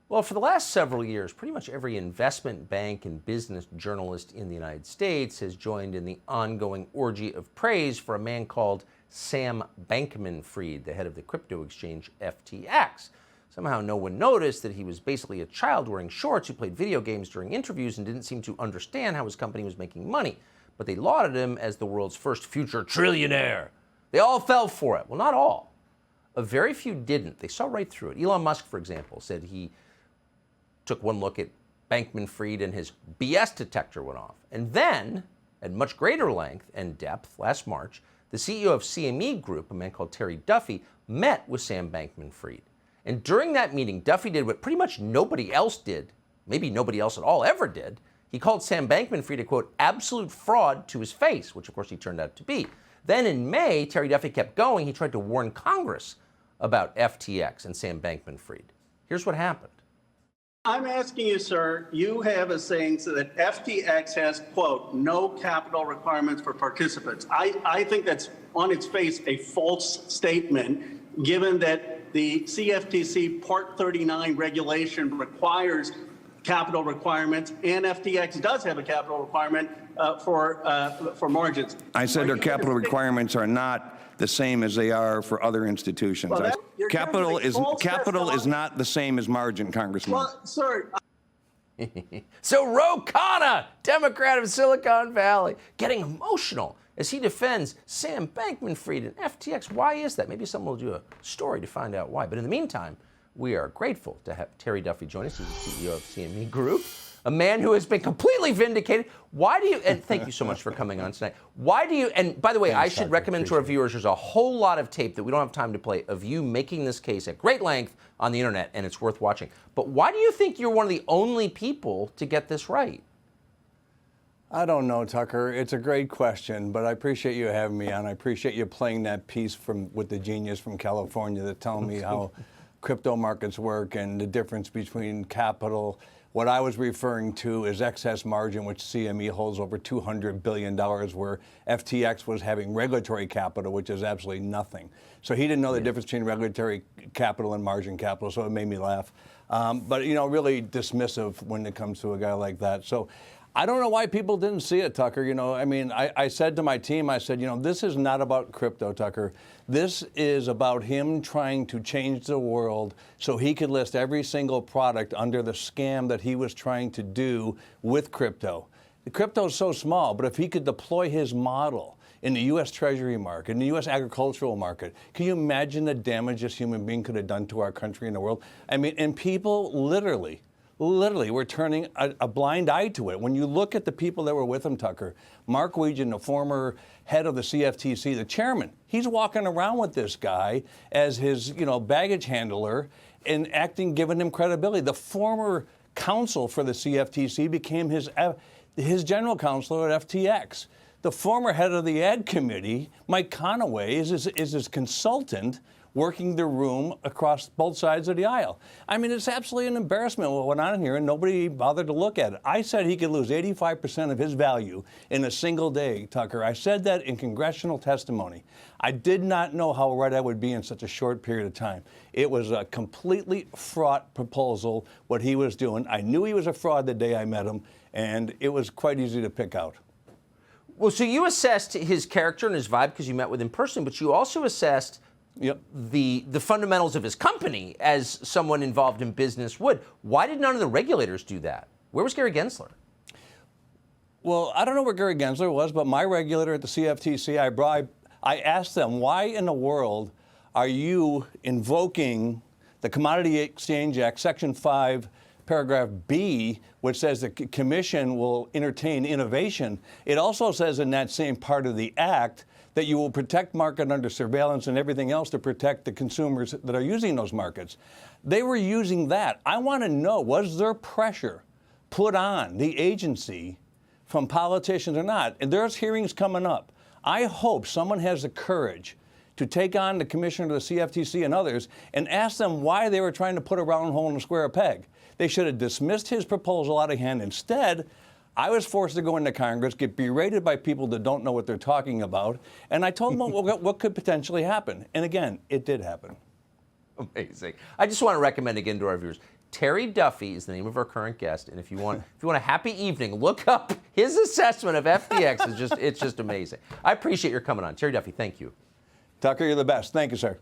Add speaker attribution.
Speaker 1: Well, for the last several years, pretty much every investment bank and business journalist in the United States has joined in the ongoing orgy of praise for a man called Sam Bankman-Fried, the head of the crypto exchange FTX. Somehow no one noticed that he was basically a child wearing shorts who played video games during interviews and didn't seem to understand how his company was making money. But they lauded him as the world's first future trillionaire. They all fell for it. Well, not all. A very few didn't. They saw right through it. Elon Musk, for example, said he took one look at Bankman-Fried and his BS detector went off. And then, at much greater length and depth, last March, the CEO of CME Group, a man called Terry Duffy, met with Sam Bankman-Fried. And during that meeting, Duffy did what pretty much nobody else did, maybe nobody else at all ever did. He called Sam Bankman-Fried a, quote, absolute fraud to his face, which of course he turned out to be. Then in May, Terry Duffy kept going. He tried to warn Congress about FTX and Sam Bankman-Fried. Here's what happened.
Speaker 2: I'm asking you, sir, you have a saying so that FTX has, quote, no capital requirements for participants. I think that's on its face a false statement, given that the CFTC Part 39 regulation requires capital requirements, and FTX does have a capital requirement for margins.
Speaker 3: I said their capital requirements are not the same as they are for other institutions.
Speaker 2: Well,
Speaker 3: capital is not the same as margin, Congressman.
Speaker 2: Well, sir.
Speaker 1: So Ro Khanna, Democrat of Silicon Valley, getting emotional as he defends Sam Bankman-Fried and FTX. Why is that? Maybe someone will do a story to find out why. But in the meantime, we are grateful to have Terry Duffy join us. He's the CEO of CME Group, a man who has been completely vindicated. Why do you, and thank you so much for coming on tonight. Why do you, and by the way, I should recommend to our viewers, there's a whole lot of tape that we don't have time to play of you making this case at great length on the internet, and it's worth watching. But why do you think you're one of the only people to get this right?
Speaker 4: I don't know, Tucker. It's a great question, but I appreciate you having me on. I appreciate you playing that piece with the genius from California that telling me how crypto markets work and the difference between capital. What I was referring to is excess margin, which CME holds over $200 billion, where FTX was having regulatory capital, which is absolutely nothing. So he didn't know the difference between regulatory capital and margin capital, so it made me laugh. But, you know, really dismissive when it comes to a guy like that. So I don't know why people didn't see it, Tucker. You know, I mean, I said to my team, I said, you know, this is not about crypto, Tucker. This is about him trying to change the world so he could list every single product under the scam that he was trying to do with crypto. The crypto is so small, but if he could deploy his model in the U.S. Treasury market, in the U.S. agricultural market, can you imagine the damage this human being could have done to our country and the world? I mean, and people literally, we're turning a blind eye to it. When you look at the people that were with him, Tucker, Mark Wiegand, the former head of the CFTC, the chairman, he's walking around with this guy as his, you know, baggage handler and giving him credibility. The former counsel for the CFTC became his general counsel at FTX. The former head of the ad committee, Mike Conaway, is his consultant, working the room across both sides of the aisle. I mean, it's absolutely an embarrassment what went on here, and nobody bothered to look at it. I said he could lose 85% of his value in a single day, Tucker. I said that in congressional testimony. I did not know how right I would be in such a short period of time. It was a completely fraught proposal, what he was doing. I knew he was a fraud the day I met him, and it was quite easy to pick out.
Speaker 1: Well, so you assessed his character and his vibe because you met with him personally, but you also assessed the fundamentals of his company as someone involved in business would. Why did none of the regulators do that? Where was Gary Gensler?
Speaker 4: Well, I don't know where Gary Gensler was, but my regulator at the CFTC, I asked them, why in the world are you invoking the Commodity Exchange Act, Section 5, Paragraph B, which says the commission will entertain innovation? It also says in that same part of the act that you will protect market under surveillance and everything else to protect the consumers that are using those markets. They were using that. I want to know, was there pressure put on the agency from politicians or not? And there's hearings coming up. I hope someone has the courage to take on the commissioner of the CFTC and others and ask them why they were trying to put a round hole in a square peg. They should have dismissed his proposal out of hand. Instead, I was forced to go into Congress, get berated by people that don't know what they're talking about, and I told them what could potentially happen. And again, it did happen.
Speaker 1: Amazing. I just want to recommend again to our viewers, Terry Duffy is the name of our current guest, and if you want a happy evening, look up his assessment of FTX. It's just amazing. I appreciate your coming on, Terry Duffy. Thank you.
Speaker 4: Tucker, you're the best. Thank you, sir.